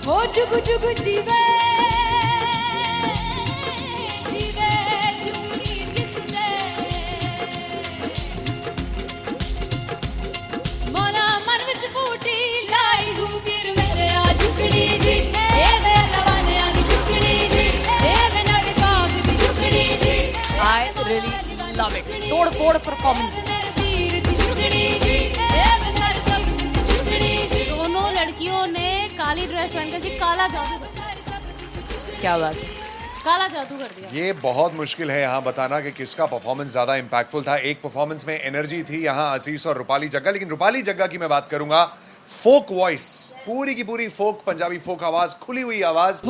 हो जुगु जुगु जीवे जीवे जुगनी जिसले मोरा मन विच बूटी लाई हूँ वीर मेरे आ झुकड़ी जी ए वे लवाने आ झुकड़ी जी ए वे नवी बाग दी झुकड़ी जी I really love it. तोड़ फोड़ परफॉर्मेंस। दोनों लड़कियों ने काली ड्रेस पहनकर जी काला जादू क्या बात है, काला जादू कर दिया। ये बहुत मुश्किल है यहाँ बताना कि किसका परफॉर्मेंस ज्यादा इंपैक्टफुल था। एक परफॉर्मेंस में एनर्जी थी यहाँ असीस और रूपाली जग्गा, लेकिन रूपाली जग्गा की मैं बात करूंगा फोक वॉइस, पूरी की पूरी फोक, पंजाबी फोक आवाज, खुली हुई आवाज।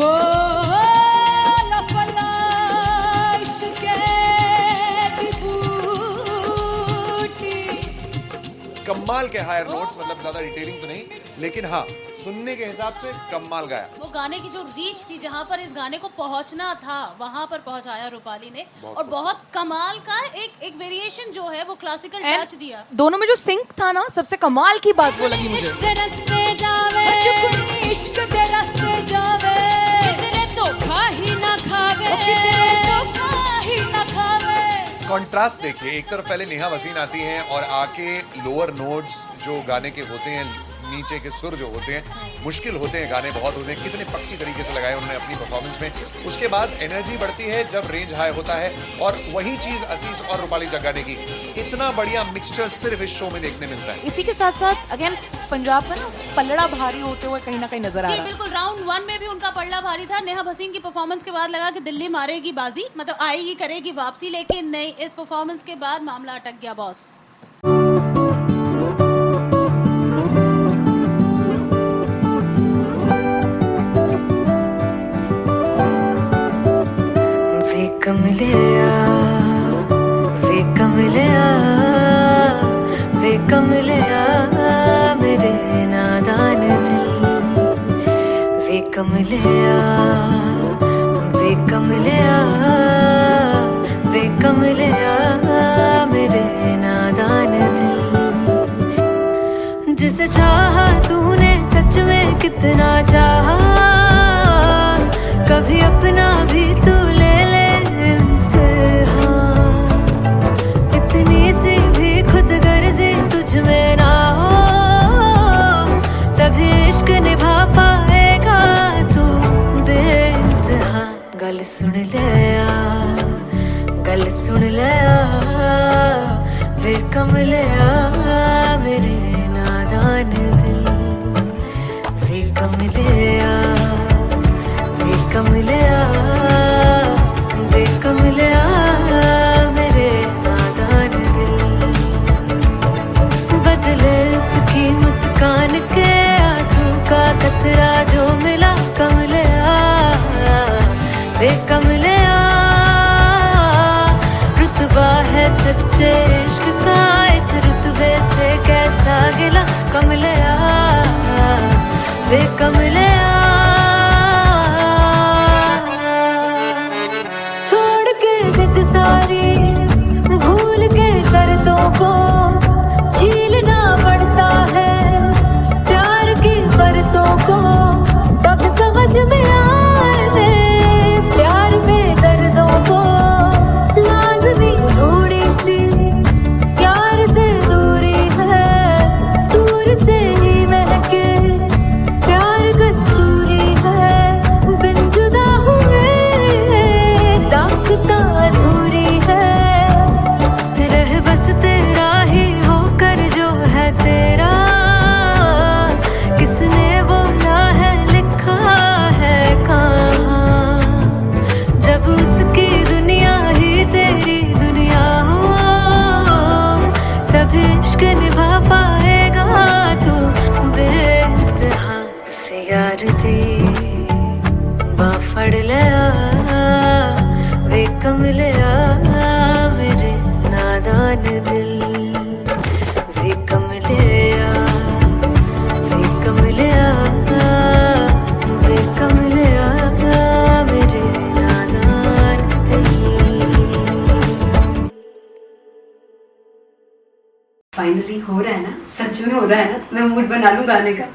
कमाल के हायर नोट्स, मतलब ज्यादा डिटेलिंग तो नहीं, लेकिन हाँ सुनने के हिसाब से कमाल गाया। वो गाने की जो रीच थी, जहाँ पर इस गाने को पहुंचना था वहां पर पहुंचाया रूपाली ने, और बहुत कमाल का एक वेरिएशन जो है वो क्लासिकल टच दिया। दोनों में जो सिंक था ना, सबसे कमाल की बात वो लगी मुझे। इश्क दे रास्ते जावे इश्क दे रास्ते जावे कितने धोखा ही ना खावे कितने धोखा ही ना खावे। कॉन्ट्रास्ट देखिए, एक तरफ पहले नेहा वसीन आती हैं और आके लोअर नोट्स जो गाने के होते हैं, नीचे के सुर जो होते हैं, मुश्किल होते हैं, गाने बहुत होते हैं, कितने पक्की तरीके से लगाए उन्होंने अपनी परफॉर्मेंस में। उसके बाद एनर्जी बढ़ती है जब रेंज हाई होता है, और वही चीज असीस और रूपाली जग्गा ने की। इतना बढ़िया मिक्सचर सिर्फ इस शो में देखने मिलता है। इसी के साथ साथ अगेन पंजाब का ना पलड़ा भारी होते हुए कहीं ना कहीं नजर आ जी रहा है। बिल्कुल, राउंड 1 में भी उनका पलड़ा भारी था। नेहा भसीन की परफॉर्मेंस के बाद लगा कि दिल्ली मारेगी बाजी, मतलब आएगी करेगी वापसी, लेकिन नहीं, इस परफॉर्मेंस के बाद मामला अटक गया बॉस। कमलिया वे कमलिया वे कमलिया मेरे नादान दिल, वे कमलिया वे कमलिया वे कमलिया मेरे नादान दिल। जिसे चाहा तूने सच में कितना चाहा, कभी अपना भी तू ले ले इम्तिहान। इतनी सी भी खुद गर्जी तुझ में ना हो, तभी इश्क निभा पाएगा तू बेइंतहा। गल सुन ले आ, गल सुन ले आ, वे कमलिया मेरे नादान दिल, वे कमलिया वे कमलिया वे कमलिया मेरे नादान दिल। बदले उसकी मुस्कान के आंसू का कतरा जो मिला कमलिया वे कमलिया। रुतबा है सच्चे इश्क का, इस रुतबे से कैसा गिला कमलिया वे कमलिया। भूल के शर्तों को झीलना पड़ता है, प्यार की शर्तों को तब समझ में आए, प्यार में दर्दों को लाज़मी थोड़ी सी प्यार से दूरी है, दूर से ही महके प्यार कस्तूरी है। बिन जुदा हुए दास्तां अधूरी है, रह बस तेरा ही होकर जो है तेरा, किसने बोला है लिखा है कहाँ। जब उसकी दुनिया ही तेरी दुनिया हो, तब इश्क निभा पाएगा तू बेइंतहा। से यार दी बांह फड़ लिया वे कमलिया मेरे नादान दिल, वे कमलिया वे कमलिया वे कमलिया मेरे नादान दिल। फाइनली हो रहा है ना, सच में हो रहा है ना, मैं मूड बना लूं गाने का।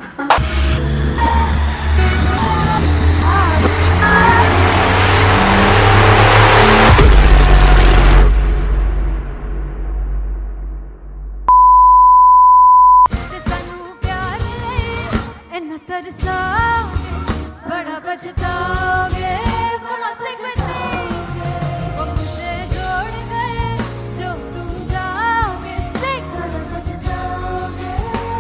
इन्ना तरसाओगे, बड़ा पछताओगे, मुझसे बतेंगे वो मुझे छोड़ गए, जो तुम जाओगे से बड़ा पछताओगे,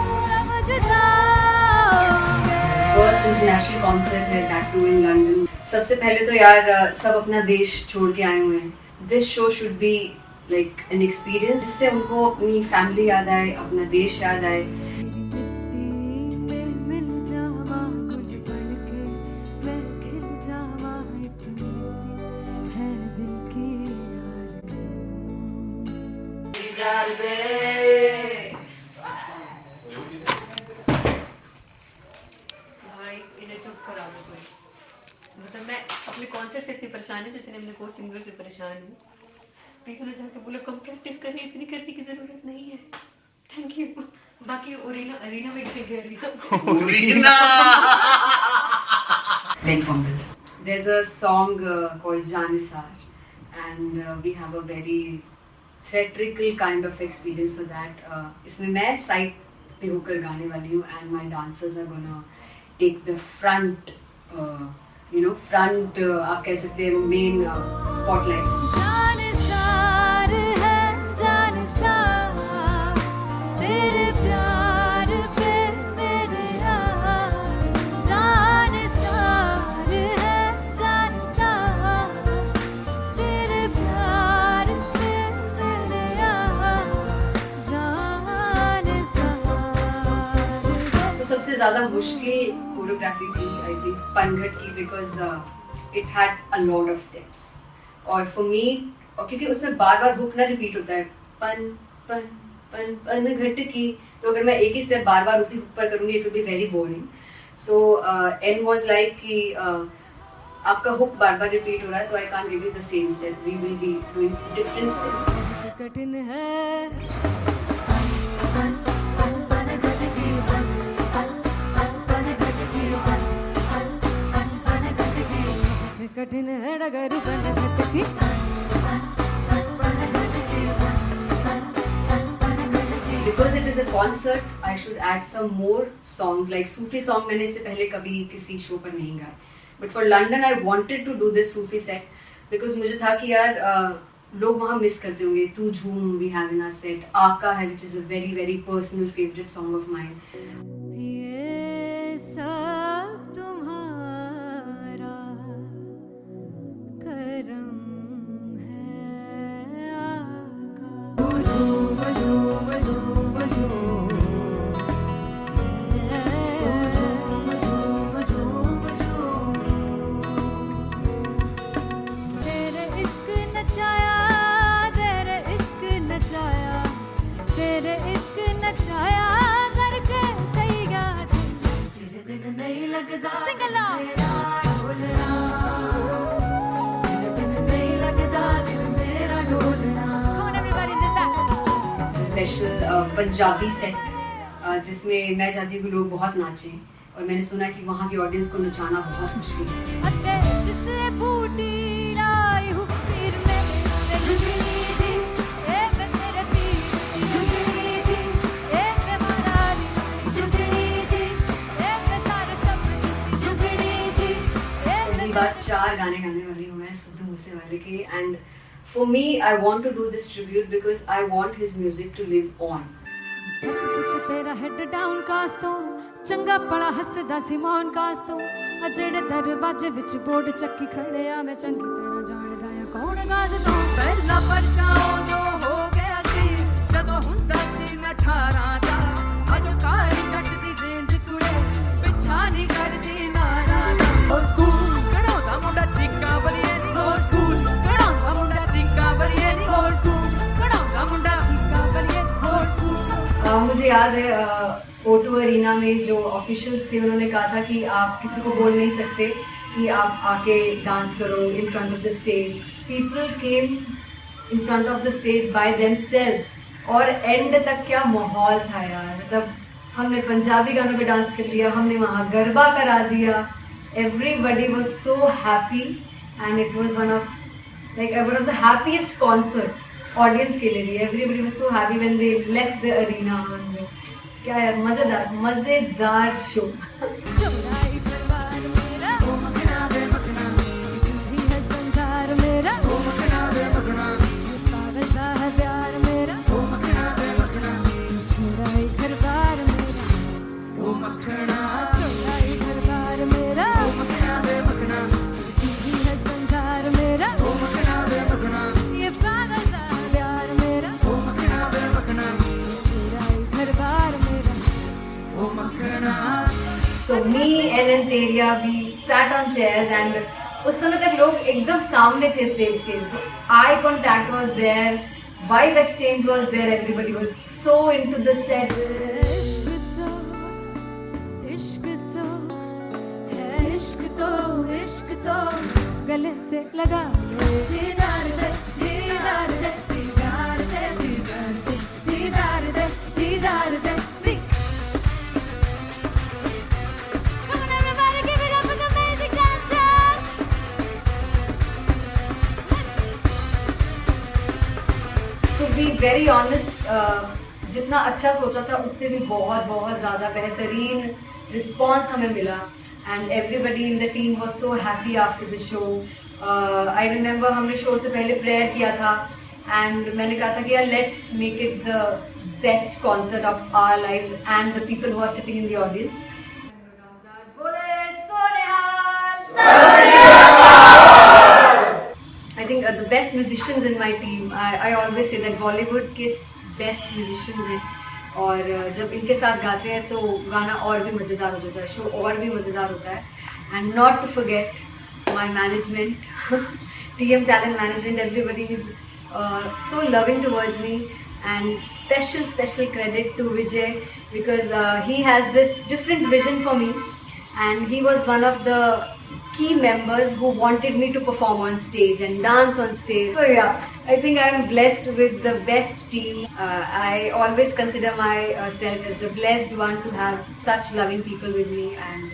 बड़ा पछताओगे। फर्स्ट इंटरनेशनल कॉन्सर्ट है दैट टू इन लंदन। सबसे पहले तो यार सब अपना देश छोड़ के आए हुए हैं। This show should be like an experience जिससे उनको अपनी फैमिली याद आए, अपना देश याद आए। मिल जावा गुल बनके, मैं खिल जावा, इतनी सी है दिल की भाई इन्हें चुप करा दो कोई। मतलब मैं अपने कॉन्सर्ट से इतनी परेशान हूँ जितने अपने को सिंगर से परेशान हूँ। प्लीज उन्हें जाके बोलो कम प्रैक्टिस करें, इतनी करने की जरूरत नहीं है। Thank you. बाकी अरीना में गए arena Big fumble. There's a song called Janisar and we have a very theatrical kind of experience for that. इसमें मैं साइड पे होकर गाने वाली हूँ and my dancers are gonna take the front, front आप कह सकते हैं main spotlight. जानसार है जानसार, तेरे प्यार पे मेरे यार। जानसार है जानसार, तेरे प्यार पे मेरे यार। जानसार है। तो सबसे ज़्यादा मुश्किल कोरियोग्राफी थी आई थिंक पनघट की, because it had a lot of steps और फॉर मी, और क्योंकि उसमें बार बार हुक ना रिपीट होता है, पन पन पन पन घट की, तो अगर मैं एक ही स्टेप बार बार उसी हुक पर करूँगी it will be very boring. So and was like कि आपका हुक बार बार रिपीट हो रहा है तो I can't give you the same step, we will be doing different steps. कठिन है कठिन है डगर बनघट की। Because it is a concert, I should add some more songs like Sufi song. मैंने इससे पहले कभी किसी शो पर नहीं गाए, but for London I wanted to do this Sufi set because मुझे था कि यार लोग वहाँ मिस करते होंगे। तू झूम we have in our set, आका है which is a very very personal favorite song of mine. ये सब तुम्हारा करम है आका। झूम झूम झूम झूम, झूम झूम झूम झूम। तेरे इश्क नचाया, तेरे इश्क नचाया, तेरे इश्क नचाया करके तैयार। तेरे बिन नहीं लगता सिंगला ढोलना, तेरे बिन नहीं लगता दिल मेरा ढोलना। Come on everybody do that. Special Punjabi set जिसमें मैं चाहती हूँ कि लोग बहुत नाचें और मैंने सुना कि वहाँ की ऑडियंस को नचाना बहुत मुश्किल है। अते जिसे बूटी लाई हूँ पीर में झुकनी जी, ए वे तेरे पीर की झुकनी जी, ए वे मरारी की झुकनी जी, ए वे सारे सब की झुकनी जी, ए पहली बार 4 गाने गाने वाली हूँ मैं सिद्धू मूसेवाले के, and for me I want to do this tribute because I want his music to live on. बस पुत तेरा हेड डाउन कास तो चंगा पड़ा हसदा सिमोन कास तो अजड़े दरवाजे विच बोर्ड चक्की खड़े आ मैं चंगी तरह जानदा आ कौन गाज तो पहला परचाओ जो हो गया सी जदों हुंदा सी मैं 18 दा अजो काली जट दी रेंज कुड़े पिछा नहीं करदी नाराज। और स्कूल कढ़ाउंदा मुंडा चीका बलिए नी, और स्कूल कढ़ाउंदा मुंडा चीका बलिए नी, और स्कूल कढ़ाउंदा मुंडा चीका बलिए, और स्कूल। मुझे याद है O2 अरीना में जो ऑफिशियल्स थे उन्होंने कहा था कि आप किसी को बोल नहीं सकते कि आप आके डांस करो in front of the stage. People came in front of the stage by themselves और एंड तक क्या माहौल था यार। मतलब हमने पंजाबी गानों पे डांस कर लिया, हमने वहाँ गरबा करा दिया, everybody was so happy and it was one of the happiest concerts audience के लिए भी। Everybody was so happy when they left the arena. क्या यार, मजेदार शो। चौराई परिवार मेरा, ओ मखना वे मखना, तू ही है संसार मेरा, ओ मखना वे मखना, पागल सा है प्यार मेरा, ओ मखना वे मखना, चौराई परिवार मेरा, ओ मखना, चौराई परिवार मेरा, ओ मखना वे मखना, तू ही है संसार मेरा, ओ मखना वे मखना, ये पागल सा है प्यार मेरा, ओ मखना वे मखना, चौराई परिवार मेरा। So me and Anteria, we sat on chairs and उस समय तक लोग एकदम सामने थे स्टेज के, so eye contact was there, vibe exchange was there, everybody was so into the set. इश्क तो है, इश्क तो गले से लगा ले, दीदार दे, दीदार दे, दीदार दे, दीदार दे, दीदार दे, दीदार दे, दी। Come on everybody, give it up for the amazing dancers. To be very honest, जितना अच्छा सोचा था उससे भी बहुत बहुत ज़्यादा बेहतरीन रिस्पॉन्स हमें मिला, and everybody in the team was so happy after the show. I remember हमने शो से पहले प्रेयर किया था, एंड मैंने कहा था कि यार let's make it the best concert of our lives and the people who are sitting in the audience. I think the best musicians in my team, I always say that Bollywood के best musicians हैं, और जब इनके साथ गाते हैं तो गाना और भी मज़ेदार हो जाता है, शो और भी मज़ेदार होता है। And not to forget my management, TM Talent Management, everybody is so loving towards me, and special credit to Vijay, because he has this different vision for me, and he was one of the key members who wanted me to perform on stage and dance on stage. So yeah, I think I am blessed with the best team. I always consider myself as the blessed one to have such loving people with me, and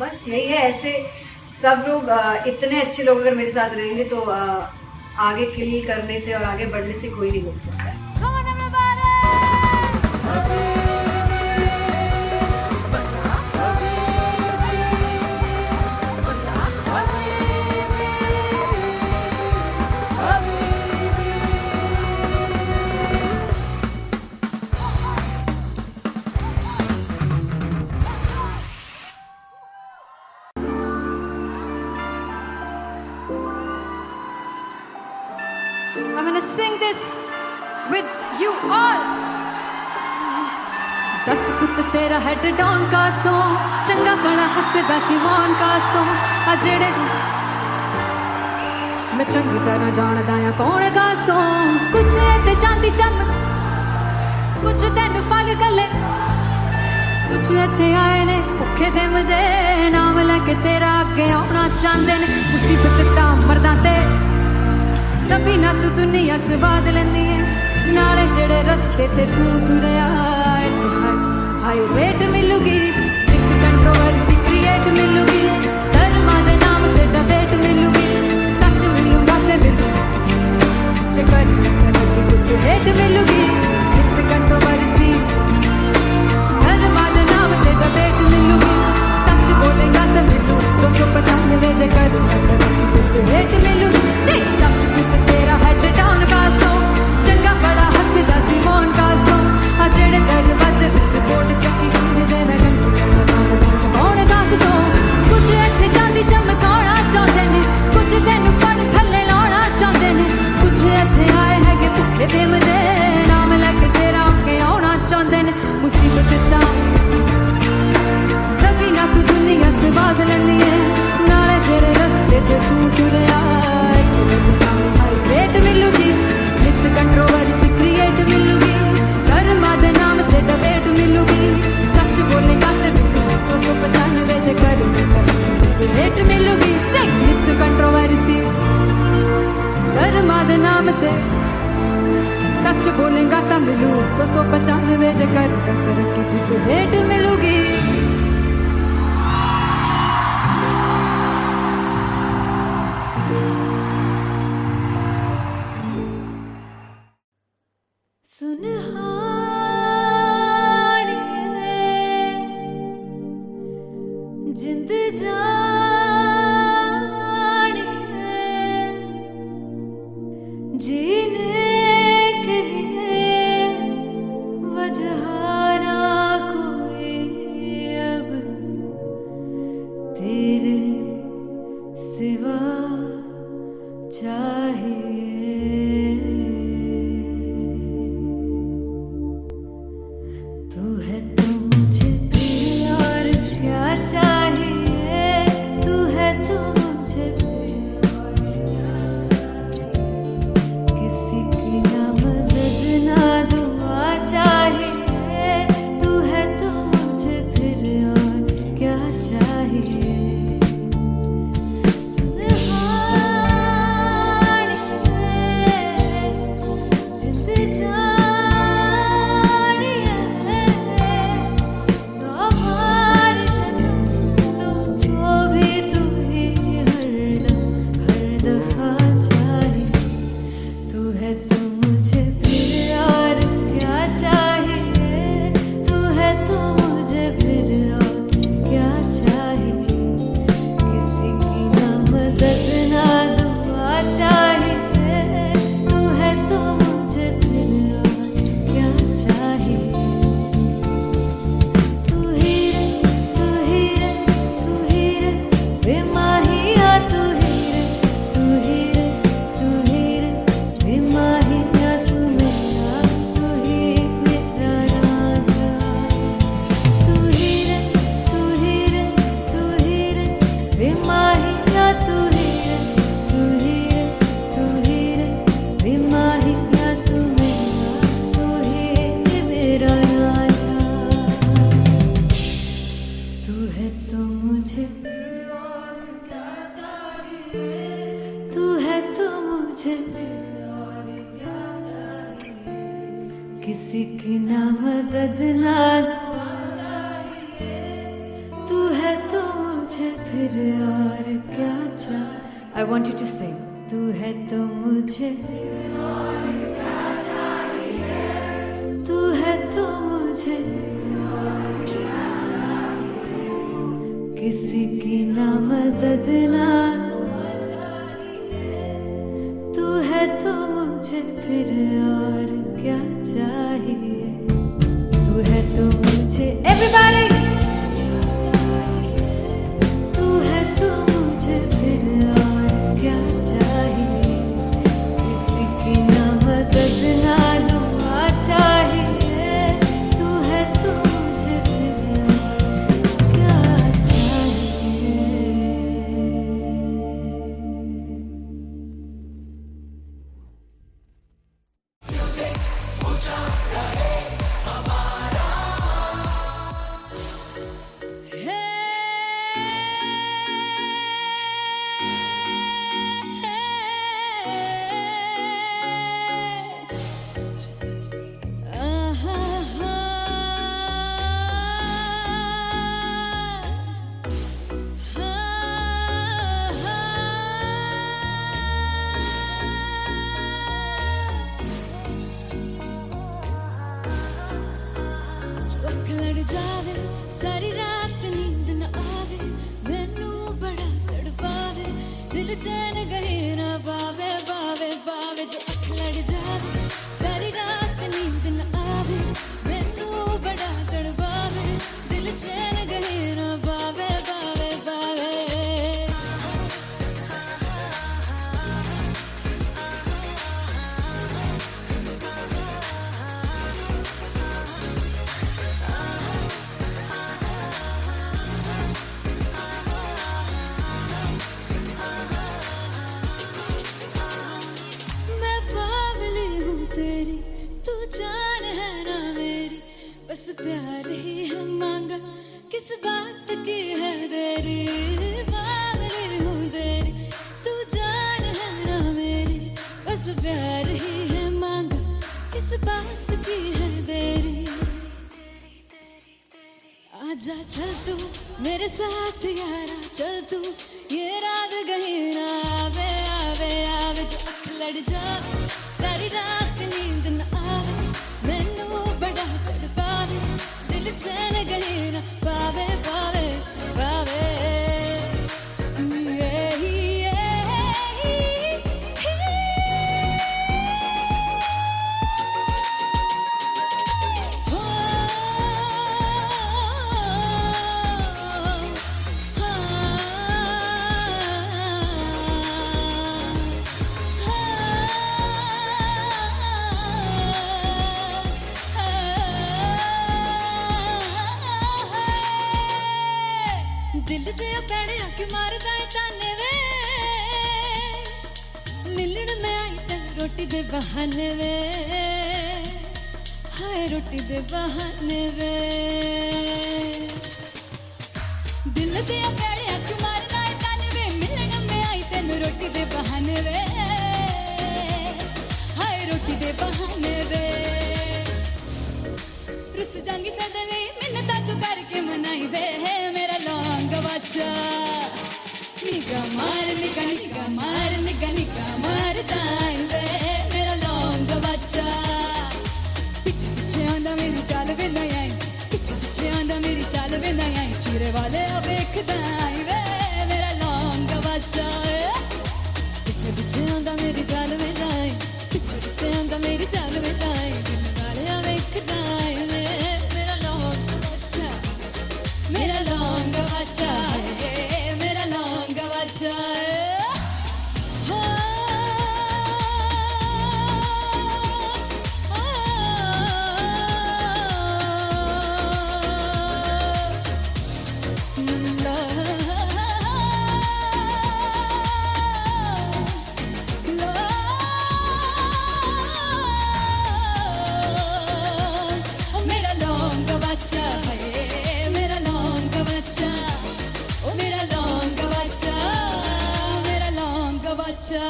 बस यही है। ऐसे सब लोग इतने अच्छे लोग अगर मेरे साथ रहेंगे तो आगे किल करने से और आगे बढ़ने से कोई नहीं रोक सकता। Come on everybody. I'm gonna sing this with you all. दस पुत तेरा हेड डाउन कास तो चंगा बड़ा हसदा सिमोन कास तो आ जेड़े मैं चंगी तरह जानदा आ कौन कास तो कुछ ते चांदी चम कुछ तेन फल गले कुछ इत्थे आए ने भुखे फिमदे नाम लैके तेरा अगे आउणा चाहंदे ने मुसीबत ता मरदा ते तभी ना तू दुनिया स्वाद लेंदी है नाले जेड़े रस्ते ते तू तुरया हाई रेट मिलूगी एक कंट्रोवर्सी क्रिएट मिलूगी धर्मा दे नाम ते डिबेट मिलूगी सच मिलूगा ते मिलू चकर करती कुछ रेट मिलूगी एक कंट्रोवर्सी धर्मा दे नाम ते डिबेट मिलूगी सच बोलेगा ते मिलू 295 जकर कुछ रेट मिलूगी से 10 कुछ तेरा हेड डाउन कास तो चंगा बड़ा हसदा सिमोन कास तो आ जेड़े दरवाजे विच बोर्ड चक्की खड़दे मैं रंग कौन कास तो कुछ इत्थे चांदी चमकाउणा चाहंदे ने कुछ तैनू फड़ थल्ले लाउणा चाहंदे ने कुछ इत्थे आए हैगे भुखे फिमदे नाम लैके तेरा अगे आउणा चाहंदे ने मुसीबत दा तभी ना तू दुनिया स्वाद लैंदी है नाले तेरे रस्ते ते तू तुरया हाई रेट मिलूगी नित कंट्रोवर्सी क्रिएट मिलूगी कर्मा दे नाम ते डिबेट मिलूगी सच बोलेगा ते मिलू 295 जकर रेट मिलूगी से नित कंट्रोवर्सी कर्मा दे नाम ते सच बोलेगा ता मिलू 295 जकर रेट मिलूगी। सुन हाड़िए है तो मुझे फिर और क्या चाहिए, तू है तो मुझे फिर और क्या चाहिए, किसी की ना मदद ना दुआ चाहिए, तू है तो मुझे फिर और क्या चाहिए। किसी की ना मदद ना तू है तो मुझे फिर और क्या चाहिए। I want you to sing. तू है तो मुझे तू है तो मुझे किसी की ना मदद ना तू है तो मुझे फिर और क्या चाहिए, तू है तो मुझे everybody तू है तो मुझे फिर और क्या चाहिए, किसी की ना मदद ना दुआ चाहिए, तू है तो मुझे फिर और क्या चाहिए। जावे सारी रात नींद न आवे, मैनू बड़ा तड़पावे, दिल चैन गहे ना पावे पावे पावे। जो अख लड़ जावे सारी रात नींद न आवे, मैनू बड़ा तड़पावे, दिल चैन गहे ना पावे पावे पावे। बस प्यार ही है मांगा, किस बात की है देरी, पागल हूँ तेरी तू जान है ना मेरी, बस प्यार ही है मांगा, किस बात की है देरी। आजा चल तू मेरे साथ यारा, चल तू ये रात कहीं ना आवे आवे आवे। जो अख लड़ जावे सारी रात नींद न आवे, मैनू बड़ा तड़पावे, दिल चैन कहीं ना पावे पावे पावे। दिल दे पैणिया कि मारदा है ताने वे मिलण मैं आई तेन रोटी दे बहाने वे हाय रोटी दे बहाने वे दिल दे पैणिया कि मारदा है ताने वे मिलण मैं आई तेन रोटी दे बहाने वे हाय रोटी दे बहाने वे रुस जांगी सदले मिन्नता तू करके मनाई वे मेरा लौंग बच्चा निगा मार ताई वे मेरा लौंग बच्चा पिछे पिछे आंदा मेरी चाल वे नहीं आई पिछे पिछे आंदा मेरी चाल वे नहीं आई चूरे वाले अब देखदा आई वे मेरा लौंग बच्चा पिछे पिछे आंदा मेरी चाल वे नहीं आई पिछे पिछे आंदा मेरी चाल वे नहीं आई दिल वाले अब देखदा आई वे मेरा लौंग बच्चा मेरा लौंग बच्चा मेरा लौंग बच्चा मेरा लौंग बच्चा मेरा लौंग बच्चा ओ मेरा लौंग बच्चा मेरा लौंग बच्चा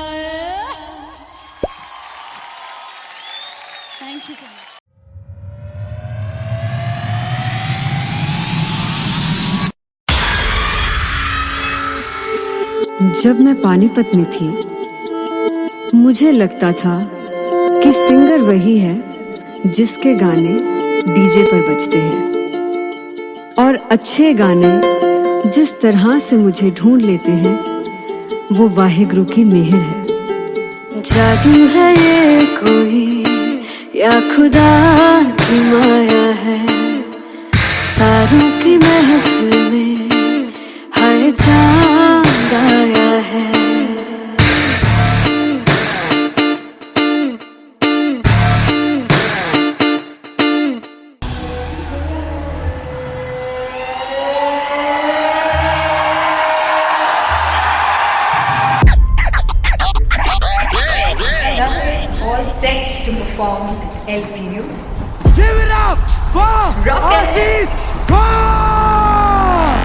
थैंक यू सो मच जब मैं पानीपत में थी मुझे लगता था कि सिंगर वही है जिसके गाने डीजे पर बजते हैं और अच्छे गाने जिस तरह से मुझे ढूंढ लेते हैं वो वाहिगुरु की मेहर है। जादू है ये कोई या खुदा की माया है तारों की महफिल में हाय चांद आया है। All set to perform LPU. Give it up for Rocket. Aziz Khan!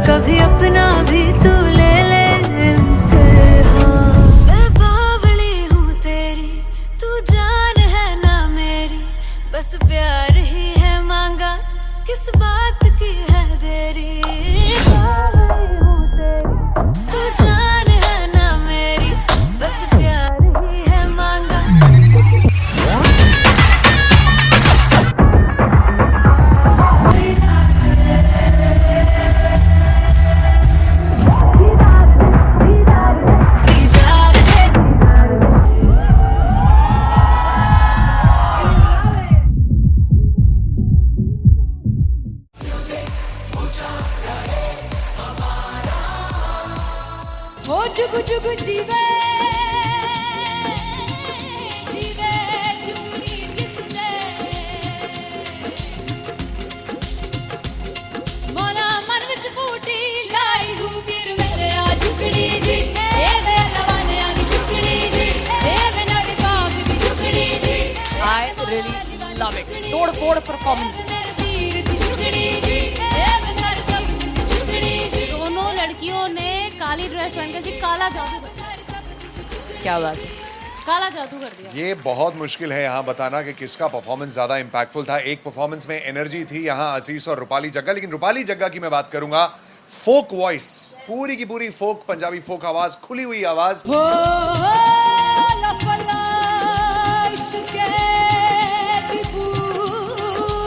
कभी अपना भी तू ले ले इम्तिहान। मैं बावली हूँ तेरी, तू जान है ना मेरी, बस प्यार ही है मांगा, किस बात की है देरी। बावली हूँ तेरी, तू जान है ना मेरी, बस प्यार ही है मांगा। हो जुगु जुगु जीवे जीवे जुगनी जिसने मोला मन विच बूटी लाई हूँ वीर मेरे आ झुकड़ी जी ए वे लवाने आगी झुकड़ी जी ए वे नड़ी बाग की झुकड़ी जी I really love it. तोड़ फोड़ परफॉर्मेंस। मेरे वीर की झुकड़ी जी ए वे सर सब की झुकड़ी जी दोनों लड़कियों ने काली ड्रेस पहनकर जी काला जादू कर दिया। क्या बात है। काला जादू कर दिया। ये बहुत मुश्किल है यहाँ बताना कि किसका परफॉर्मेंस ज्यादा इंपैक्टफुल था। एक परफॉर्मेंस में एनर्जी थी यहाँ असीस और रूपाली जग्गा, लेकिन रूपाली जग्गा की मैं बात करूंगा फोक वॉइस, पूरी की पूरी फोक, पंजाबी फोक आवाज, खुली हुई आवाज। हो लफला इश्क़े दी बूटी।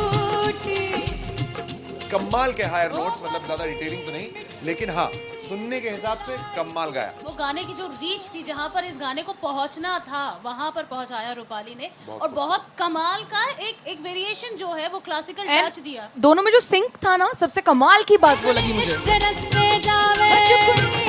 कमाल के हायर नोट्स, मतलब ज्यादा डिटेलिंग तो नहीं, लेकिन हाँ सुनने के हिसाब से कमाल गाया। वो गाने की जो रीच थी, जहाँ पर इस गाने को पहुंचना था वहां पर पहुंचाया रूपाली ने। और बहुत कमाल का एक वेरिएशन जो है वो क्लासिकल टच दिया। दोनों में जो सिंक था ना, सबसे कमाल की बात वो लगी मुझे। इश्क दे रस्ते जावे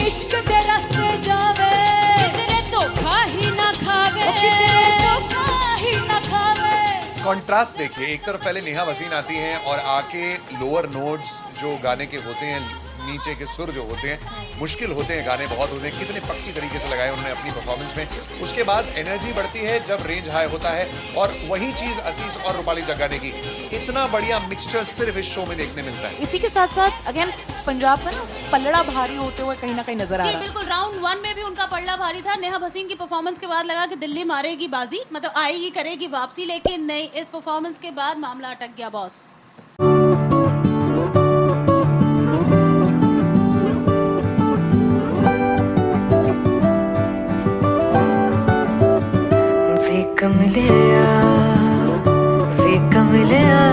इश्क दे रस्ते जावे, कितने धोखा ही ना खावे, कितने धोखा ही ना खावे। कॉन्ट्रास्ट देखिए, एक तरफ पहले नेहा वसीन आती हैं और आके लोअर नोट्स जो गाने के होते हैं, नीचे के सुर जो होते हैं, मुश्किल होते हैं, गाने बहुत होते हैं, कितने पक्की तरीके से लगाए उन्होंने अपनी परफॉर्मेंस में। उसके बाद एनर्जी बढ़ती है जब रेंज हाई होता है, और वही चीज असीस और रूपाली जग्गा ने की। इतना बढ़िया मिक्सचर सिर्फ इस शो में देखने मिलता है। इसी के साथ साथ अगेन पंजाब का ना पलड़ा भारी होते हुए कहीं ना कहीं नजर आ जी रहा है। बिल्कुल, राउंड 1 में भी उनका पलड़ा भारी था। नेहा भसीन की परफॉर्मेंस के बाद लगा कि दिल्ली मारेगी बाजी, मतलब आएगी करेगी वापसी, लेकिन नहीं, इस परफॉर्मेंस के बाद मामला अटक गया बॉस। कमलिया वे कमलिया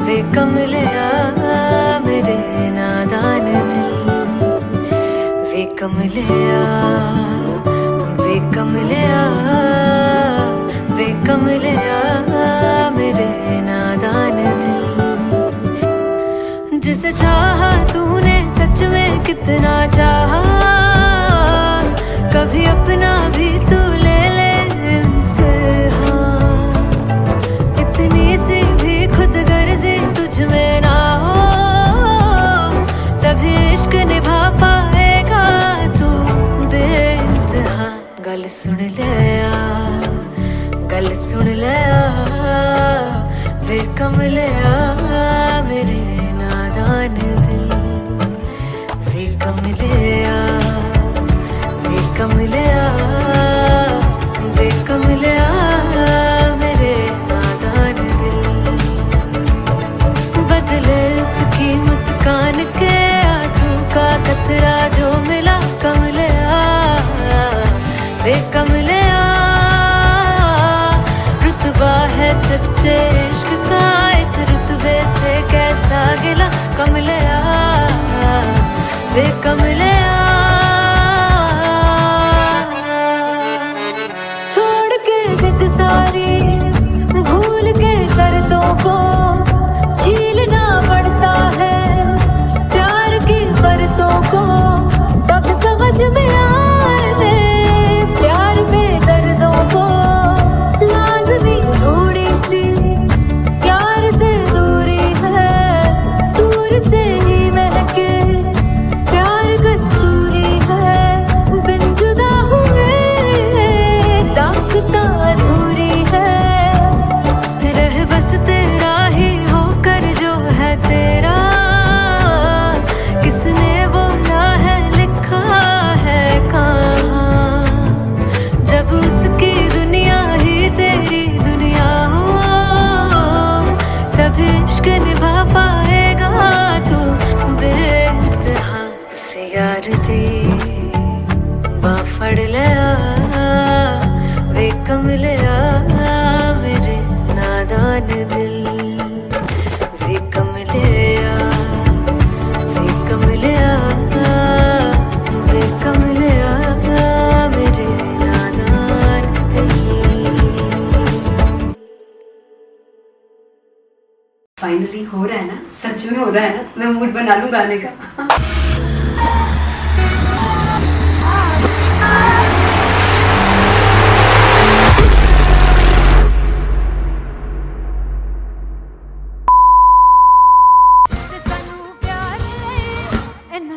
वे कमलिया मेरे नादान दिल। वे कमलिया वे कमलिया वे कमलिया मेरे नादान दिल। जिसे चाहा तूने सच में कितना चाहा, कभी अपना भी तू ले ले इम्तिहान। इतनी सी भी खुद गर्जी तुझ में ना हो, तभी इश्क निभा पाएगा तू बेइंतहा। गल सुन लिया गल सुन लिया वे कमलिया मेरे नादान दिल। वे कमलिया वे कमलिया वे कमलिया मेरे नादान दिल। बदले उसकी मुस्कान के आंसू का कतरा जो मिला कमलिया वे कमलिया। रुतबा है सच्चे इश्क का, इस रुतबे से कैसा गिला कमलिया वे कमलिया। छोड़ के जिद सारी, भूल के शर्तों को, झीलना पड़ता है प्यार की शर्तों को। तब समझ में आए प्यार के दर्दों को। लाज़मी थोड़ी सी प्यार से दूरी है, दूर से ही महके प्यार कस्तूरी है। बिन जुदा हुए दास्तां अधूरी है, रह बस तेरा ही होकर जो है तेरा। इश्क निभा पाएगा तू बेइंतहा से यार दी बाफड़ लिया वे कमलिया मेरे नादान दिल वे कमलिया वे कमलिया वे कमलिया मेरे नादान दिल। फाइनली हो रहा है ना, सच में हो रहा है ना, मैं मूड बना लूं गाने का।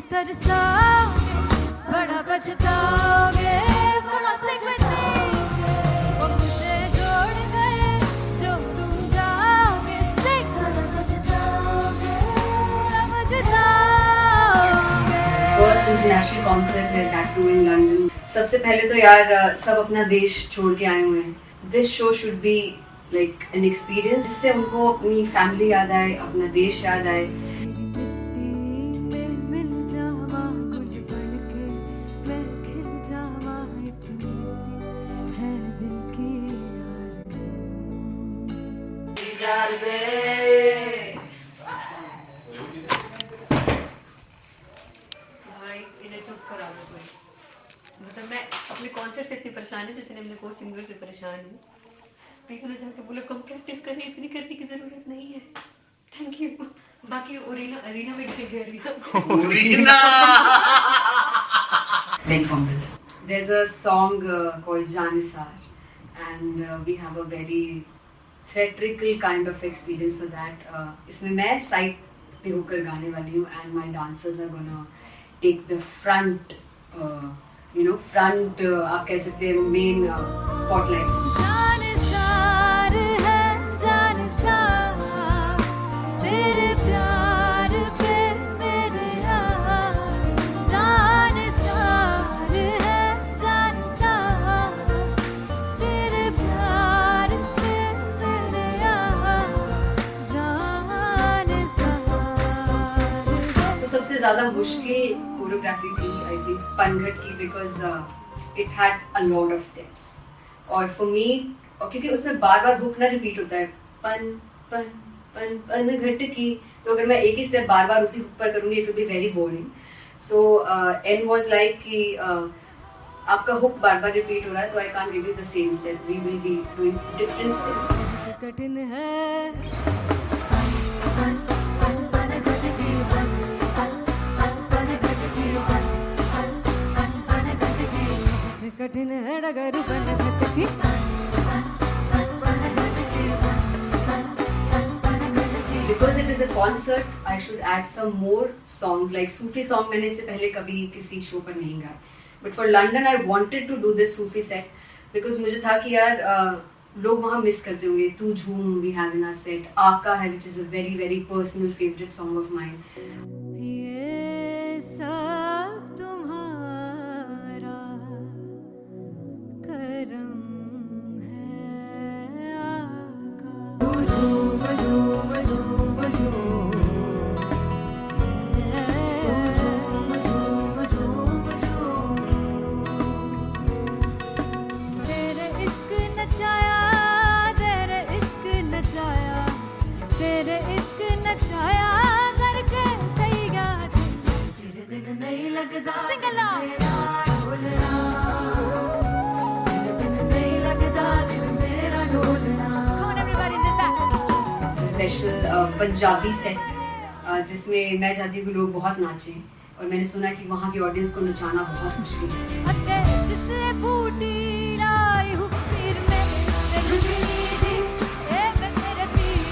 तरसाओगे बड़ा पछताओगे बड़ा वो मुझे छोड़ गए जो तुम जाओगे से बड़ा पछताओगे बड़ा पछताओगे। फर्स्ट इंटरनेशनल कॉन्सर्ट है दैट टू इन लंदन। सबसे पहले तो यार सब अपना देश छोड़ के आए हुए हैं। This show should be like an experience जिससे उनको अपनी फैमिली याद आए, अपना देश याद आए। भाई इन्हें चुप करा दो कोई। मतलब मैं अपने कॉन्सर्ट से इतनी परेशान हूँ जितने अपने को सिंगर से परेशान हूँ। प्लीज उन्हें जाके बोलो कम प्रैक्टिस करनी, इतनी करने की जरूरत नहीं है। Thank you. बाकी अरीना में गए arena Very fumble. There's a song called Janisar and we have a very theatrical kind of experience for that. इसमें मैं साइड पे होकर गाने वाली हूँ and my dancers are gonna take the front, front आप कह सकते हैं main spotlight. जानिसार है जानिसार तेरे प्यार पे मेरे जानिसार है जानिसार तेरे प्यार पे मेरे जानिसार। तो सबसे ज़्यादा मुश्किल कोरियोग्राफी थी आई थिंक पनघट की because it had a lot of steps और फॉर मी और क्योंकि उसमें बार बार हुक ना रिपीट होता है पन पन पन पनघट की, तो अगर मैं एक ही स्टेप बार बार उसी हुक पर करूँगी it will be very boring. So and was like कि आपका हुक बार बार रिपीट हो रहा है तो I can't give you the same step, we will be doing different steps. कठिन है कठिन है डगर पनघट की Because it is a concert, I should add some more songs like Sufi song. मैंने इससे पहले कभी किसी शो पर नहीं गाया. But for London, I wanted to do this Sufi set because मुझे था कि यार लोग वहाँ मिस करते होंगे. तू झूम we have in our set. आका है which is a very very personal favorite song of mine. ये सब तुम्हारा करम है आका। तेरे इश्क नचाया तेरे इश्क नचाया तेरे इश्क नचाया करके तैयार तेरे बिन नहीं लगता सिंगला ढोलना तेरे बिन नहीं लगता दिल मेरा ढोलना। Come on everybody did that. Special Punjabi set जिसमें मैं चाहती हूँ कि लोग बहुत नाचें और मैंने सुना कि वहाँ की ऑडियंस को नचाना बहुत मुश्किल है। अते जिसे बूटी लाई हूँ पीर में झुकनी जी ए वे मेरे पीर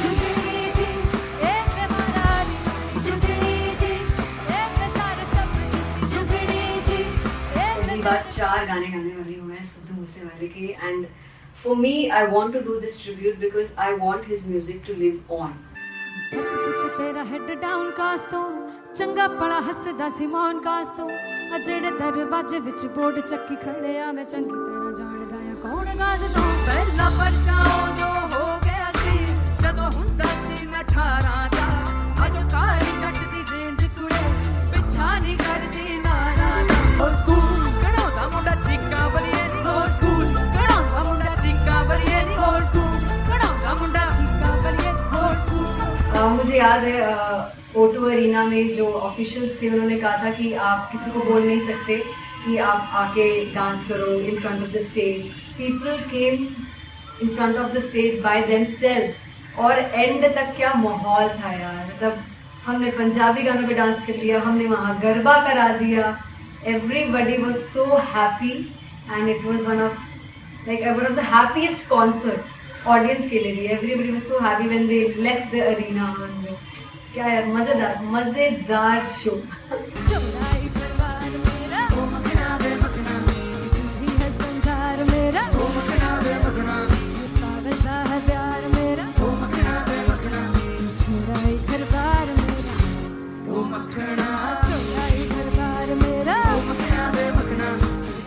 झुकनी जी ए वे मरारी झुकनी जी ए वे सारे सब झुकनी जी ए पहली बार 4 गाने गाने वाली हूँ मैं सिद्धू मूसेवाले के and for me I want to do this tribute because I want his music to live on. बस पुत तेरा हेड डाउन कास तो चंगा पड़ा हसदा सिमोन कास तो अजड़े दरवाजे विच बोर्ड चक्की खड़े आ मैं चंगी तरह जानदा आ कौन गास तो पहला बच्चा जो हो गया सी जदों हुंदा सी मैं 18 ਦਾ ਅਜੋ ਕਾਲੀ ਜੱਟ ਦੀ ਰੇਂਜ ਕੁੜੇ ਪਿੱਛਾ ਨਹੀਂ ਕਰਦੀ ਨਾਰਾ ਦਾ ਹੋਰ ਸਕੂਲ ਕਢਾਉਂਦਾ ਮੁੰਡਾ ਚੀਕਾਂ ਬਲੀਏ ਨੀ ਹੋਰ ਸਕੂਲ ਕਢਾਉਂਦਾ ਮੁੰਡਾ ਚੀਕਾਂ ਬਲੀਏ ਨੀ ਹੋਰ ਸਕੂਲ ਕਢਾਉਂਦਾ ਮੁੰਡਾ ਚੀਕਾਂ ਬਲੀਏ ਹੋਰ ਸਕੂਲ मुझे याद है O2 अरीना में जो ऑफिशियल्स थे उन्होंने कहा था कि आप किसी को बोल नहीं सकते कि आप आके डांस करो in front of the stage. People came in front of the stage by themselves और एंड तक क्या माहौल था यार. मतलब हमने पंजाबी गानों पे डांस कर लिया, हमने वहाँ गरबा करा दिया. Everybody was so happy and it was one of the happiest concerts audience के लिए भी. Everybody was so happy when they left the arena. क्या यार मज़ेदार शो. चौराई परिवार मेरा ओ मखना वे मखना ही है संसार मेरा ओ मखना वे मखना पागल सा है प्यार मेरा ओ मखना वे मखना चौराई परिवार मेरा ओ मखना चौराई परिवार मेरा ओ मखना वे मखना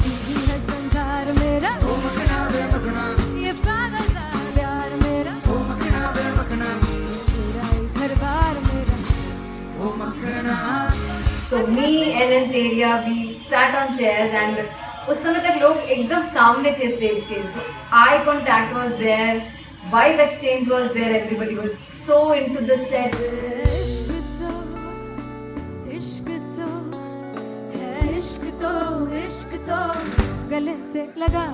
ही है संसार मेरा ओ मखना वे मखना ये पागल सा है प्यार मेरा ओ मखना वे मखना चौराई परिवार मेरा ओ मखना. So me and Anteria, we sat on chairs and उस समय तक लोग एकदम सामने थे स्टेज के. So eye contact was there, vibe exchange was there, everybody was so into the set. इश्क तो गले से लगा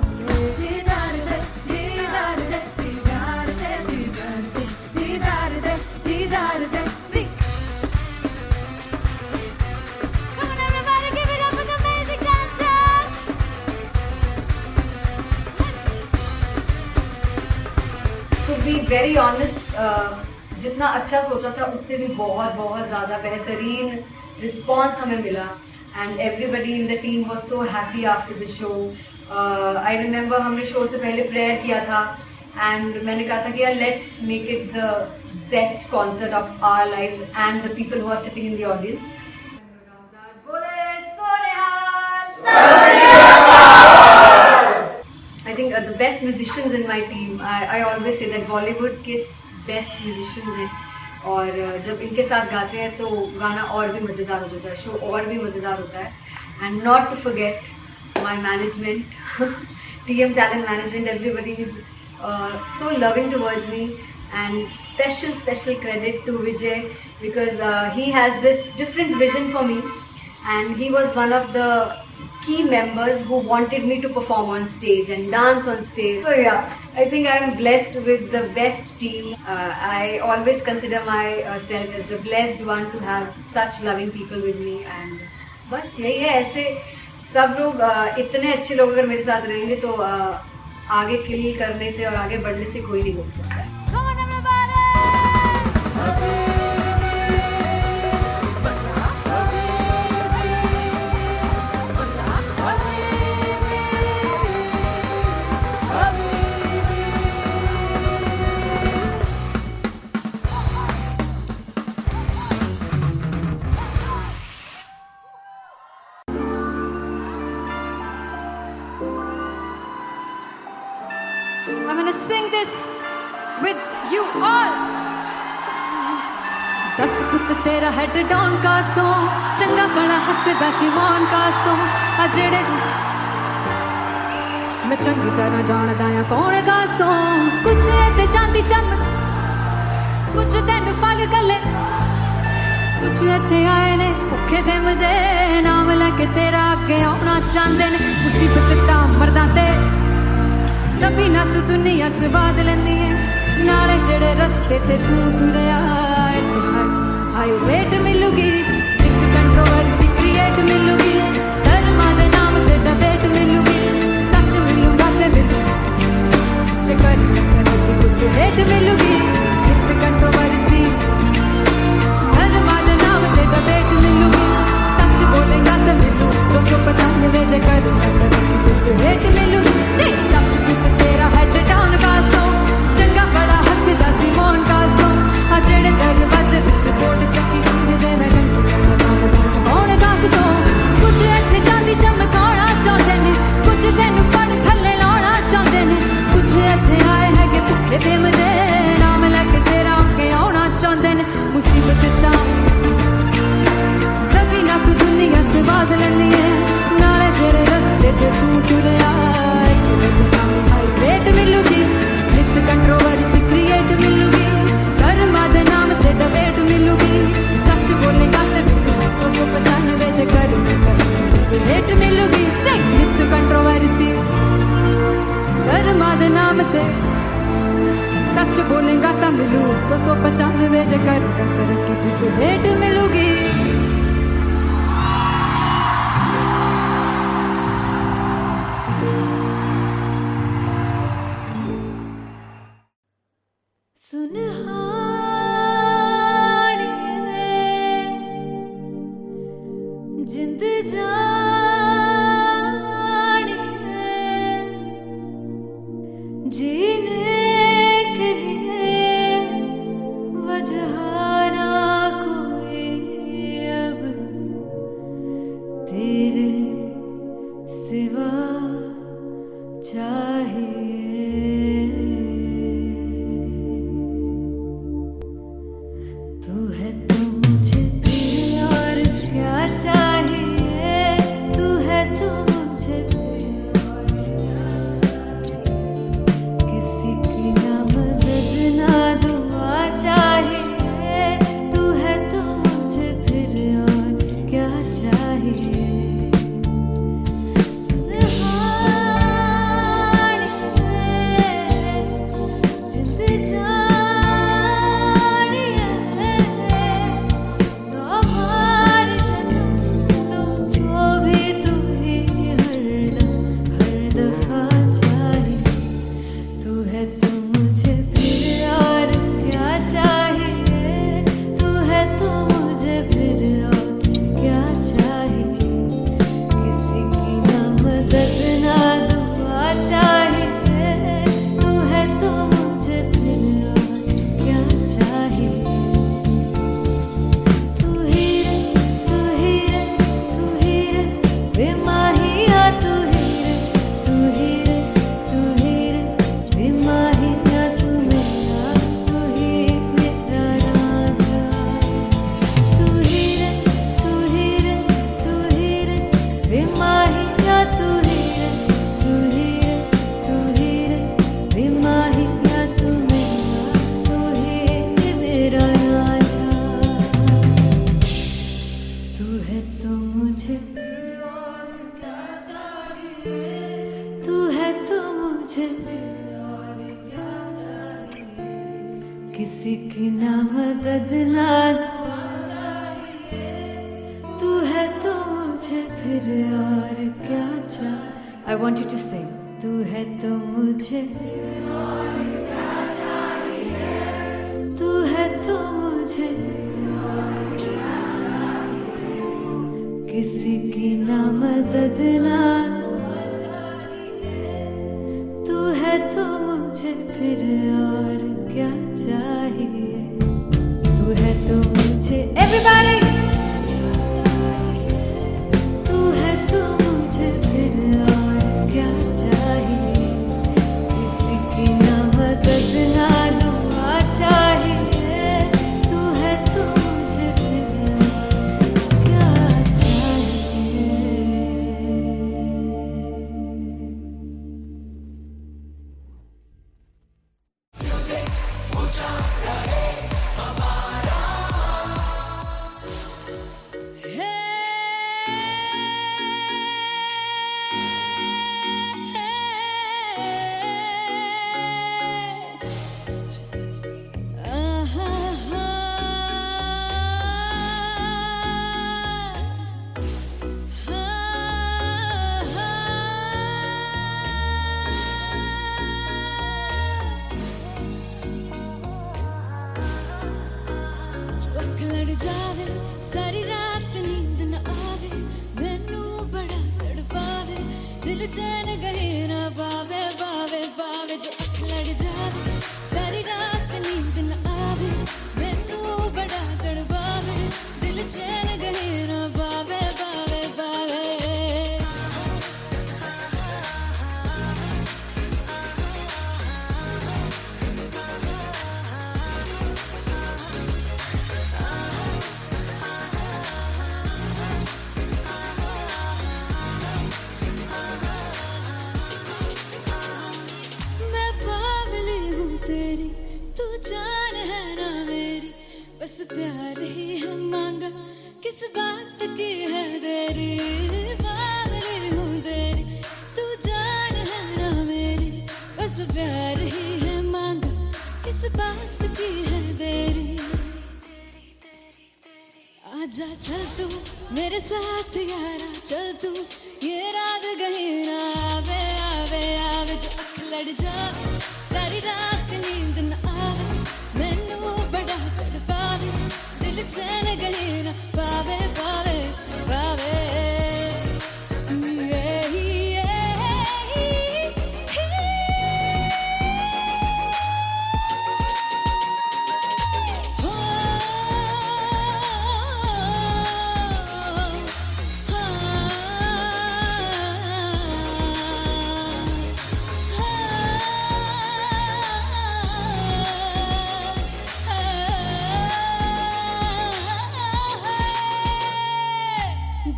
दीदार दे दीदार दे दीदार दे दीदार दे दीदार दे दीदार दे. Come on everybody, give it up for the amazing dancers. To be very honest, जितना अच्छा सोचा था उससे भी बहुत ज़्यादा बेहतरीन रिस्पॉन्स हमें मिला. And everybody in the team was so happy after the show. I remember हमने शो से पहले प्रेयर किया था एंड मैंने कहा था कि यार let's make it the best concert of our lives and the people who are sitting in the audience. I think the best musicians in my team, I always say that Bollywood के best musicians हैं और जब इनके साथ गाते हैं तो गाना और भी मज़ेदार हो जाता है, शो और भी मज़ेदार होता है. And not to forget my management, TM Talent Management, everybody is so loving towards me. And special credit to Vijay because he has this different vision for me and he was one of the key members who wanted me to perform on stage and dance on stage. So yeah, I think I am blessed with the best team. I always consider myself as the blessed one to have such loving people with me and बस यही है. ऐसे सब लोग इतने अच्छे लोग अगर मेरे साथ रहेंगे तो आगे किल करने से और आगे बढ़ने से कोई नहीं रोक सकता है. Come on everybody. I'm gonna sing this with you all. दस पुत तेरा हेड डाउन कास तो चंगा बड़ा हसदा सिमोन कास तो आ जेड़े मैं चंगी तरह जानदा आ कौन कास तो कुछ ते चांदी चम कुछ तेन फल गले कुछ इत्थे आए ने भुखे फिमदे नाम लैके तेरा अगे आउणा चाहंदे ने मुसीबत ता मरदा ते तभी ना तू दुनिया स्वाद लेंदी है नाले जेड़े रस्ते ते तू तुरया हाई रेट मिलूगी एक कंट्रोवर्सी क्रिएट मिलूगी धर्मा दे नाम ते डिबेट मिलूगी सच मिलूगा ते मिलू चकर कुछ रेट मिलूगी एक कंट्रोवर्सी धर्मा दे नाम ते डिबेट मिलूगी सच बोलेगा ते मिलू 295 जकर रेट मिलूगी से 10 कुछ तेरा हेड डाउन कास तो चंगा बड़ा हसदा सिमोन कास तो आ जेड़े दरवाजे विच बोर्ड चक्की दे मैं कौन कास तो कुछ इत्थे चांदी चमकाउणा चाहंदे ने कुछ तेनू फड़ थल्ले लाउणा चाहंदे ने कुछ इत्थे आए है कि भुखे फिमदे नाम लैके तेरा अगे आउणा चाहंदे बांध लैंदी है नाले तेरे रस्ते पे तू तुरया हाई रेट मिलूगी नित कंट्रोवर्सी क्रिएट मिलूगी कर्मा दे नाम ते डिबेट मिलूगी सच बोलेगा ते 295 च कर रेट मिलूगी सही नित कंट्रोवर्सी कर्मा दे नाम ते सच बोलेगा ता मिलू 295 च कर की रेट मिलूगी जिंद जानी है जीने के लिए वजह ना कोई अब तेरे सिवा चाहिए तू है तो मुझे फिर और क्या चाहिए तू है तो मुझे किसी की ना मदद ना दुआ चाहिए तू है तो मुझे फिर और क्या चाहिए सुनहानी है जिंद जानी है सौ बार जन्म लूं तो भी तू ही हरदम हर दफा चाहिए तू है तो मुझे फिर और क्या चाहिए तू है तो मुझे फिर और क्या चाहिए किसी की ना मदद ना दुआ चाहिए तू है तो मुझे फिर और क्या चाहिए तू ही रे तू ही रे तू ही रे बेमाहिया तू ही रे तू ही रे तू ही रे बेमाहिया तू मेरा राजा तू ही रे तू ही रे तू ही रे बेमाहिया तू ही रे तू ही रे तू ही रे बेमाहिया तू ही मेरा राजा तू है तो मुझे तू है तो मुझे किसी की ना मदद ना तू है तो मुझे फिर और क्या चाहिए I want you to sing तू है तो मुझे तू है तो मुझे किसी की ना मदद ना तू है तो मुझे फिर और क्या चाहिए तू है तो मुझे everybody तू है तो मुझे फिर और क्या चाहिए किसी की ना मदद ना दुआ चाहिए तू है तो मुझे फिर और क्या चाहिए लड़ जावे सारी रात नींद न आवे मैनू बड़ा तड़पावे दिल चैन गहे ना पावे पावे पावे जो अख लड़ जावे सारी रात नींद न आवे मैनू बड़ा तड़पावे दिल चैन गहे ना पावे पावे पावे तू मेरे साथ यारा चल तू ये रात गहीना आवे आवे आवे जो अख लड़ जा सारी रात नींद न आवे मैनू बड़ा तड़पावे दिल चैन गहीना पावे पावे पावे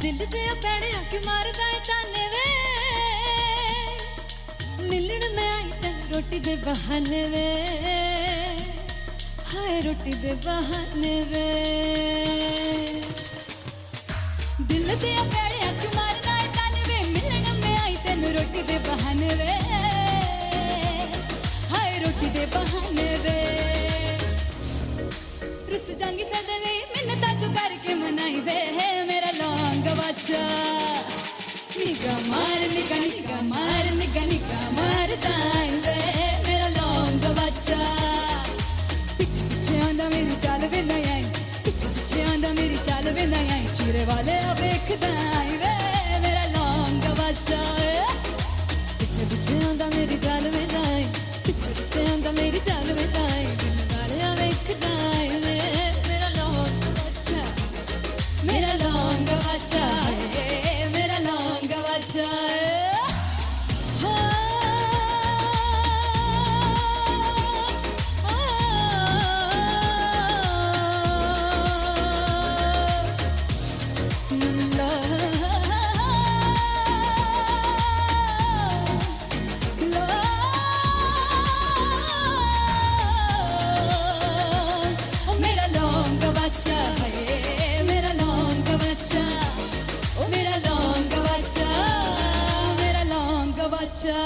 दिल दे पैड़े आके मारदा है ताने वे मिलन में आई तन रोटी दे बहाने वे हाय रोटी दे बहाने वे दिल दे पैड़े आके मारदा है ताने वे मिलन में आई तन रोटी दे बहाने वे हाय रोटी दे बहाने वे रुस जांगी सदले मिन्नता तू करके मनाई वे मेरा लौंग बच्चा निगा मार ताई वे मेरा लौंग बच्चा पीछे पीछे आंदा मेरी चाल वे नहीं आई पीछे पीछे आंदा मेरी चाल वे नहीं आई चूरे वाले अब देखदा आई वे मेरा लौंग बच्चा पीछे पीछे आंदा मेरी चाल वे नहीं आई पीछे पीछे आंदा मेरी चाल वे नहीं आई दिल वाले अब देखदा आई वे मेरा लौंग बच्चा मेरा लौंग बच्चा मेरा लौंग बच्चा मेरा लौंग बच्चा है मेरा लौंग बच्चा ओ मेरा लौंग बच्चा मेरा लौंग बच्चा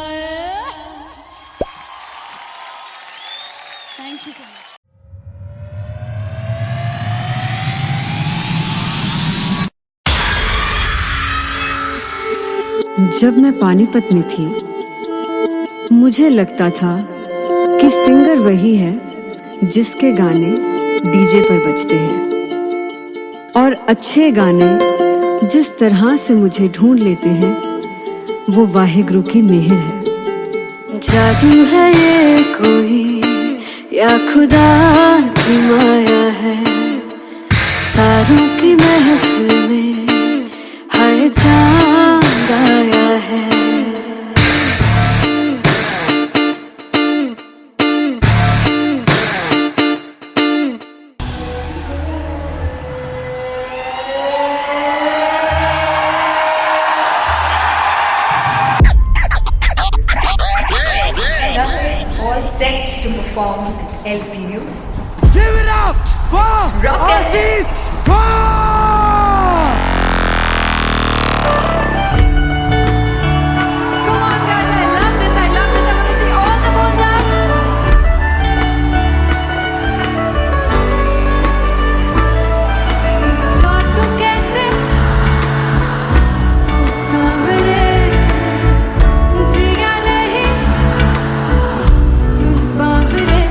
थैंक यू सो मच जब मैं पानीपत में थी मुझे लगता था कि सिंगर वही है जिसके गाने डीजे पर बजते हैं और अच्छे गाने जिस तरह से मुझे ढूंढ लेते हैं वो वाहिगुरु की मेहर है। जादू है ये कोई या खुदा की माया है तारों की महफिल में हाय चांद आया है। All set to perform at LPU. Give it up for Rocket. Come on, guys! I love this. I love this. I want to see all the balls up. काटू कैसे सामने जिया नहीं सुन बाबरे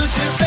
तुझ पे